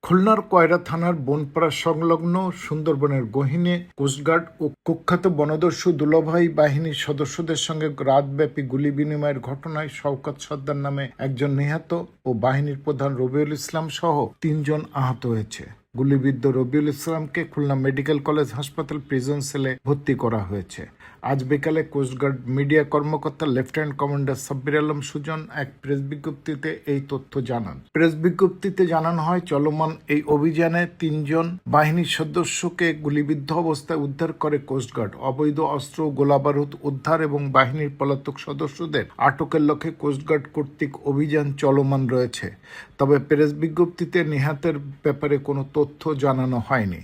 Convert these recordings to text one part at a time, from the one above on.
খুলনার কয়রা থানার বনপাড়া সংলগ্ন সুন্দরবনের গহীনে কোস্টগার্ড ও কুখ্যাত বনদস্যু দুলাভাই বাহিনীর সদস্যদের সঙ্গে রাতব্যাপী গুলি বিনিময়ের ঘটনায় শওকত সর্দার নামে একজন নিহত ও বাহিনীর প্রধান রবিউল ইসলাম সহ ৩ জন আহত হয়েছে। গুলিবিদ্ধ রবিউল ইসলামকে খুলনা মেডিকেল কলেজ হাসপাতাল প্রিজন সেলে ভর্তি করা হয়েছে। আজ বিকালে কোস্টগার্ড মিডিয়া কর্মকর্তা লেফটেন্যান্ট কমান্ডার সাব্বির আলম সুজন এক প্রেস বিজ্ঞপ্তিতে এই তথ্য জানান। প্রেস বিজ্ঞপ্তিতে জানানো হয়, চলমান এই অভিযানে ৩ জন বাহিনীর সদস্যকে গুলিবিদ্ধ অবস্থায় উদ্ধার করে কোস্টগার্ড। অবৈধ অস্ত্র ও গোলাবারুদ উদ্ধার এবং বাহিনীর পলাতক সদস্যদের আটকের লক্ষ্যে কোস্টগার্ড কর্তৃক অভিযান চলমান রয়েছে। তবে প্রেস বিজ্ঞপ্তিতে নিহতের ব্যাপারে কোনো তথ্য জানানো হয়নি।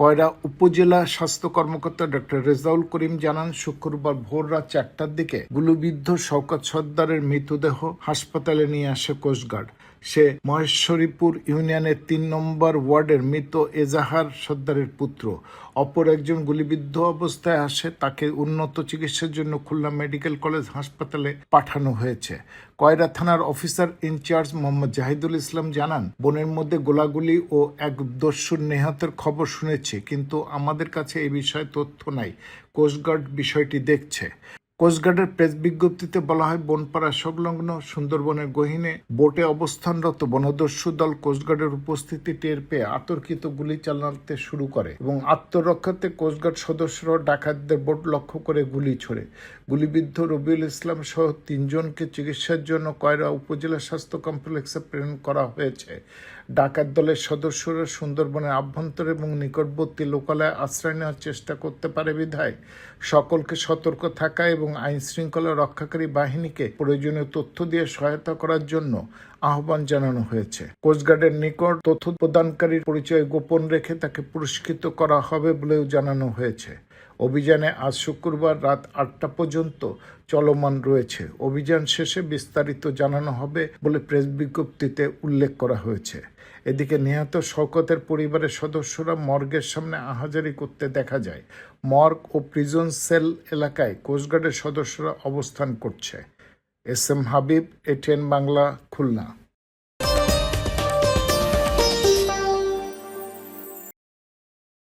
কয়রা উপজেলা স্বাস্থ্য কর্মকর্তা ডক্টর রেজাউল করিম জানান, শুক্রবার ভোর রাত 4টার দিকে গুলিবিদ্ধ শওকত সর্দারের মৃতদেহ হাসপাতালে নিয়ে আসে কোস্টগার্ড। সে মহেশ্বরীপুর ইউনিয়নের ৩ নম্বর ওয়ার্ডের মৃত এজাহার সর্দারের পুত্র। অপর একজন গুলিবিদ্ধ অবস্থায় আসে, তাকে উন্নত চিকিৎসার জন্য খুলনা মেডিকেল কলেজ হাসপাতালে পাঠানো হয়েছে। কয়রা থানার অফিসার ইনচার্জ মোহাম্মদ জাহিদুল ইসলাম জানান, বনের মধ্যে গোলাগুলি ও এক দস্যুর নিহতের খবর শুনেছি, কিন্তু আমাদের কাছে এই বিষয়ে তথ্য নাই। কোস্টগার্ড বিষয়টি দেখছে। কোস্টগার্ডের প্রেস বিজ্ঞপ্তিতে বলা হয়, বনপাড়া সংলগ্ন সুন্দরবনের গহীনে বোটে অবস্থানরত বনদস্যু দল কোস্টগার্ডের উপস্থিতি টের পেয়ে অতর্কিত গুলি চালাতে শুরু করে এবং আত্মরক্ষার্থে কোস্টগার্ড সদস্যরা ডাকাতদের বোট লক্ষ্য করে গুলি ছোড়ে। গুলিবিদ্ধ রবিউল ইসলাম সহ ৩ জনকে চিকিৎসার জন্য কয়রা উপজেলা স্বাস্থ্য কমপ্লেক্সে প্রেরণ করা হয়েছে। ডাকাত দলের সদস্যরা সুন্দরবনের আভ্যন্তরে এবং নিকটবর্তী লোকালয়ে আশ্রয় নেওয়ার চেষ্টা করতে পারে বিধায় সকলকে সতর্ক থাকা এবং আইন শৃঙ্খলা রক্ষাকারী বাহিনীকে প্রয়োজনীয় তথ্য দিয়ে সহায়তা করার জন্য আহ্বান জানানো হয়েছে। কোস্টগার্ডের নিকট তথ্য প্রদানকারীর পরিচয় গোপন রেখে তাকে পুরস্কৃত করা হবে বলেও জানানো হয়েছে। অভিযানে আজ শুক্রবার রাত 8টা পর্যন্ত চলমান রয়েছে। অভিযান শেষে বিস্তারিত জানানো হবে বলে প্রেস বিজ্ঞপ্তিতে উল্লেখ করা হয়েছে। এদিকে নিহত শওকতের পরিবারের সদস্যরা মর্গের সামনে আহাজারি করতে দেখা যায়। মর্গ ও প্রিজন সেল এলাকায় কোস্টগার্ডের সদস্যরা অবস্থান করছে। S M Habib, ATN Bangla, Khulna.